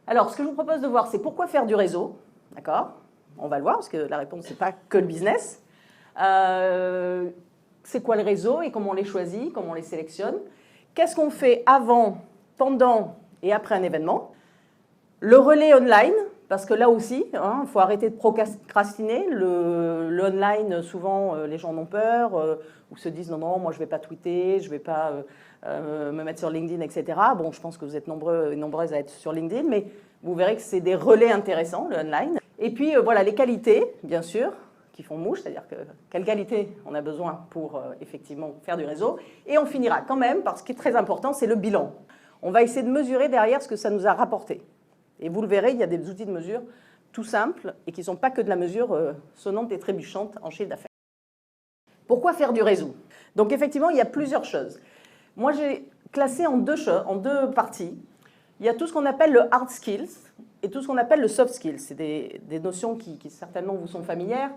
Alors, ce que je vous propose de voir, c'est pourquoi faire du réseau. D'accord? On va le voir, parce que la réponse, n'est pas que le business. C'est quoi le réseau et comment on les choisit, comment on les sélectionne. Qu'est-ce qu'on fait avant, pendant et après un événement. Le relais online, parce que là aussi, il faut arrêter de procrastiner. Le online, souvent, les gens en ont peur ou se disent non, moi je ne vais pas tweeter, je ne vais pas me mettre sur LinkedIn, etc. Bon, je pense que vous êtes nombreux et nombreuses à être sur LinkedIn, mais vous verrez que c'est des relais intéressants, le online. Et puis, voilà, les qualités, bien sûr, qui font mouche, c'est-à-dire que quelle qualité on a besoin pour effectivement faire du réseau. Et on finira quand même, parce que ce qui est très important, c'est le bilan. On va essayer de mesurer derrière ce que ça nous a rapporté. Et vous le verrez, il y a des outils de mesure tout simples et qui ne sont pas que de la mesure sonnante et trébuchante en chiffre d'affaires. Pourquoi faire du réseau? Donc effectivement, il y a plusieurs choses. Moi, j'ai classé en deux parties. Il y a tout ce qu'on appelle le hard skills et tout ce qu'on appelle le soft skills. C'est des notions qui certainement vous sont familières.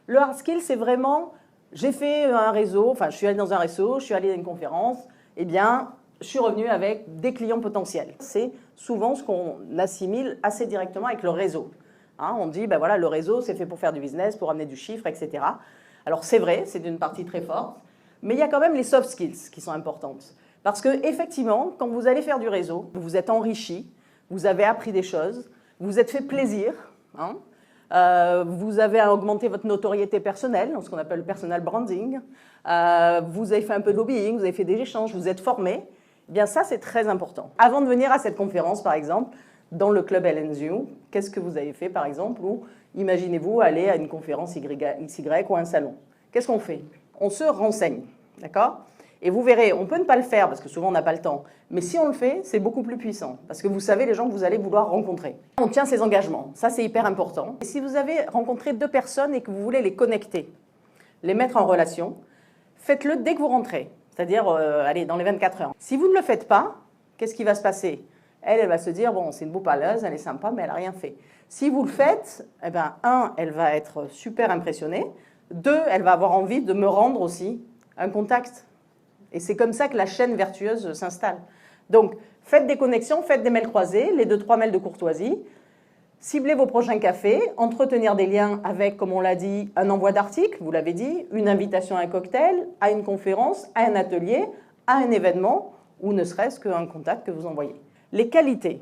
Le hard skills, c'est vraiment, j'ai fait un réseau, enfin je suis allé dans un réseau, je suis allé à une conférence, eh bien, je suis revenu avec des clients potentiels. C'est souvent ce qu'on assimile assez directement avec le réseau. On dit, ben voilà, le réseau, c'est fait pour faire du business, pour amener du chiffre, etc. Alors c'est vrai, c'est une partie très forte, mais il y a quand même les soft skills qui sont importantes. Parce que effectivement, quand vous allez faire du réseau, vous vous êtes enrichi, vous avez appris des choses, vous vous êtes fait plaisir, vous avez augmenté votre notoriété personnelle, ce qu'on appelle le personal branding, vous avez fait un peu de lobbying, vous avez fait des échanges, vous êtes formé. Eh bien ça, c'est très important. Avant de venir à cette conférence, par exemple, dans le club LNZU, qu'est-ce que vous avez fait, par exemple, ou imaginez-vous aller à une conférence XY ou un salon. Qu'est-ce qu'on fait? On se renseigne, d'accord? Et vous verrez, on peut ne pas le faire, parce que souvent on n'a pas le temps, mais si on le fait, c'est beaucoup plus puissant, parce que vous savez les gens que vous allez vouloir rencontrer. On tient ses engagements, ça c'est hyper important. Et si vous avez rencontré deux personnes et que vous voulez les connecter, les mettre en relation, faites-le dès que vous rentrez. C'est-à-dire, allez, dans les 24 heures. Si vous ne le faites pas, qu'est-ce qui va se passer? Elle va se dire, bon, c'est une beau parleuse, elle est sympa, mais elle n'a rien fait. Si vous le faites, eh bien, elle va être super impressionnée. Deux, elle va avoir envie de me rendre aussi un contact. Et c'est comme ça que la chaîne vertueuse s'installe. Donc, faites des connexions, faites des mails croisés, les 2-3 mails de courtoisie. Ciblez vos prochains cafés, entretenir des liens avec, comme on l'a dit, un envoi d'article, vous l'avez dit, une invitation à un cocktail, à une conférence, à un atelier, à un événement, ou ne serait-ce qu'un contact que vous envoyez. Les qualités.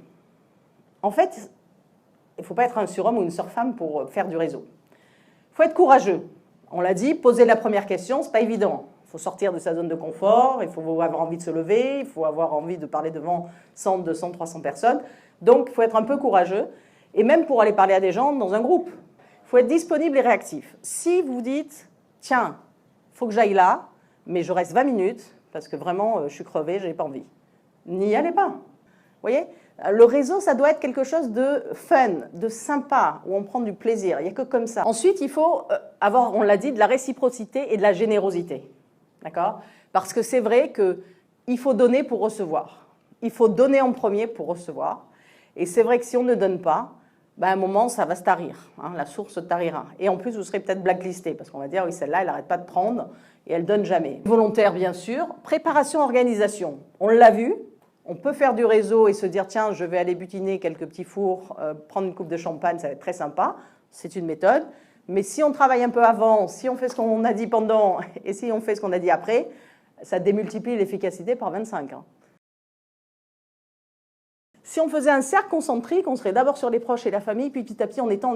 En fait, il ne faut pas être un surhomme ou une surfemme pour faire du réseau. Il faut être courageux. On l'a dit, poser la première question, ce n'est pas évident. Il faut sortir de sa zone de confort, il faut avoir envie de se lever, il faut avoir envie de parler devant 100, 200, 300 personnes. Donc, il faut être un peu courageux. Et même pour aller parler à des gens dans un groupe. Il faut être disponible et réactif. Si vous dites, tiens, il faut que j'aille là, mais je reste 20 minutes, parce que vraiment, je suis crevée, je n'ai pas envie. N'y allez pas. Vous voyez? Le réseau, ça doit être quelque chose de fun, de sympa, où on prend du plaisir. Il n'y a que comme ça. Ensuite, il faut avoir, on l'a dit, de la réciprocité et de la générosité. D'accord? Parce que c'est vrai qu'il faut donner pour recevoir. Il faut donner en premier pour recevoir. Et c'est vrai que si on ne donne pas, à un moment, ça va se tarir. La source se tarira. Et en plus, vous serez peut-être blacklisté, parce qu'on va dire, oui, celle-là, elle n'arrête pas de prendre, et elle ne donne jamais. Volontaire, bien sûr. Préparation, organisation. On l'a vu, on peut faire du réseau et se dire, tiens, je vais aller butiner quelques petits fours, prendre une coupe de champagne, ça va être très sympa. C'est une méthode. Mais si on travaille un peu avant, si on fait ce qu'on a dit pendant, et si on fait ce qu'on a dit après, ça démultiplie l'efficacité par 25. Si on faisait un cercle concentrique, on serait d'abord sur les proches et la famille, puis petit à petit en étant.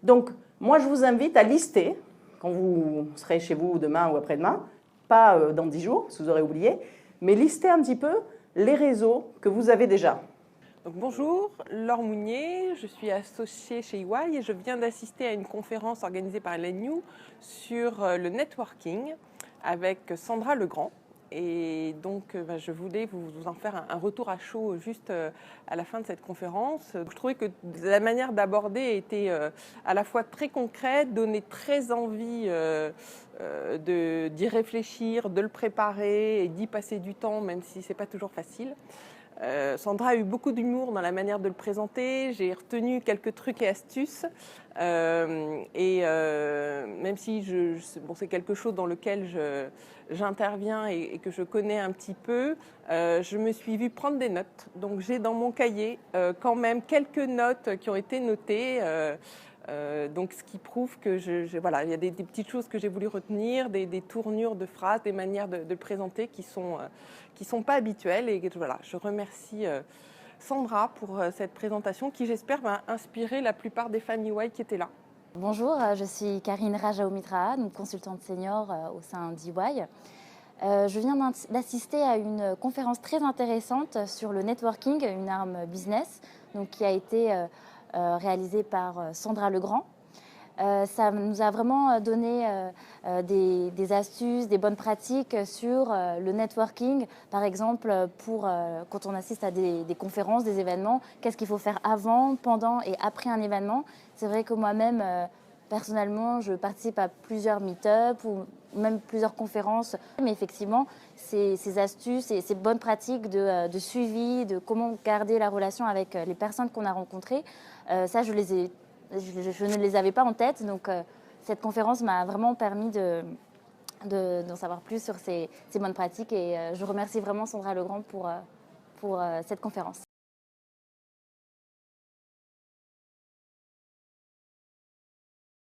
Donc, moi, je vous invite à lister, quand vous serez chez vous demain ou après-demain, pas dans 10 jours, parce que vous aurez oublié, mais listez un petit peu les réseaux que vous avez déjà. Donc, bonjour, Laure Mounier, je suis associée chez EY et je viens d'assister à une conférence organisée par LNU sur le networking avec Sandra Legrand. Et donc, je voulais vous en faire un retour à chaud juste à la fin de cette conférence. Je trouvais que la manière d'aborder était à la fois très concrète, donnait très envie d'y réfléchir, de le préparer et d'y passer du temps, même si ce n'est pas toujours facile. Sandra a eu beaucoup d'humour dans la manière de le présenter. J'ai retenu quelques trucs et astuces. Même si c'est quelque chose dans lequel j'interviens et que je connais un petit peu, je me suis vue prendre des notes. Donc j'ai dans mon cahier quand même quelques notes qui ont été notées. Donc ce qui prouve que voilà, il y a des petites choses que j'ai voulu retenir, des tournures de phrases, des manières de présenter qui sont pas habituelles. Et voilà, je remercie Sandra pour cette présentation qui, j'espère, va inspirer la plupart des femmes EY qui étaient là. Bonjour, je suis Karine Rajaomitra, consultante senior au sein d'EY. Je viens d'assister à une conférence très intéressante sur le networking, une arme business, qui a été réalisée par Sandra Legrand. Ça nous a vraiment donné des astuces, des bonnes pratiques sur le networking. Par exemple, quand on assiste à des conférences, des événements, qu'est-ce qu'il faut faire avant, pendant et après un événement. C'est vrai que moi-même, personnellement, je participe à plusieurs meet-up ou même plusieurs conférences. Mais effectivement, ces astuces et ces bonnes pratiques de suivi, de comment garder la relation avec les personnes qu'on a rencontrées, ça, je ne les avais pas en tête, donc cette conférence m'a vraiment permis d'en savoir plus sur ces bonnes pratiques et je remercie vraiment Sandra Legrand pour cette conférence.